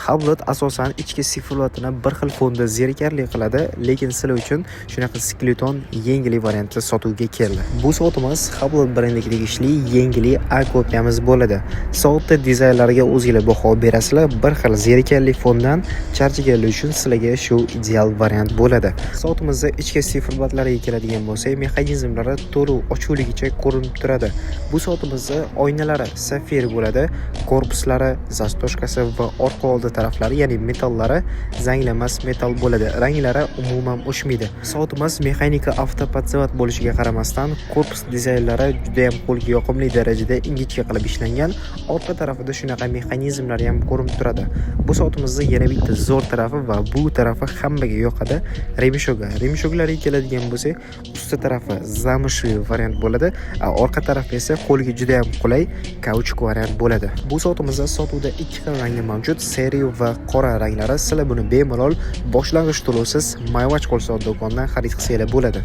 Hublet asosan ichki sifatini bir xil fonda zerikarli qiladi, lekin sizlar uchun shunaqa skeleton yengli variantda sotuvga keldi. Bu soatimiz Hublet brendiga tegishli yengli A kopiyamiz bo'ladi. Soatda dizaynlariga o'zingizlar baho berasizlar. Bir xil zerikarli fondan charchaganlar uchun sizlarga shu ideal variant bo'ladi. Soatimizda ichki sifatlariga keladigan bo'lsak, mexanizmlari to'liq ochuvligicha ko'rinib turadi. Bu soatimizda oynalari safir bo'ladi, korpuslari, zastoshkasi va orqa oldi taraflari, ya'ni metallari zanglamas metall bo'ladi. Ranglari umuman o'chmaydi. Soatimiz mexanika avtopodzavat bo'lishiga qaramasdan, korpus dizaynlari juda ham qo'lga yoqimli darajada ingichka qilib ishlangan. Orqa tarafida shunaqa mexanizmlar ham ko'rinib turadi. Bu soatimizda yana bitta zo'r tarafi va bu tarafi hammaga yoqadi. Remishoglarga keladigan bo'lsak, usti tarafi zamshli variant bo'ladi, orqa tarafi esa qo'lga juda ham qulay kauchuk variant bo'ladi. Bu soatimizda sotuvda ikki xil rangi mavjud, sariy va qora ranglari. Sizlar buni bemalol boshlang'ich to'lovsiz Mayvach qo'l soat do'konidan xarid qilsanglar bo'ladi.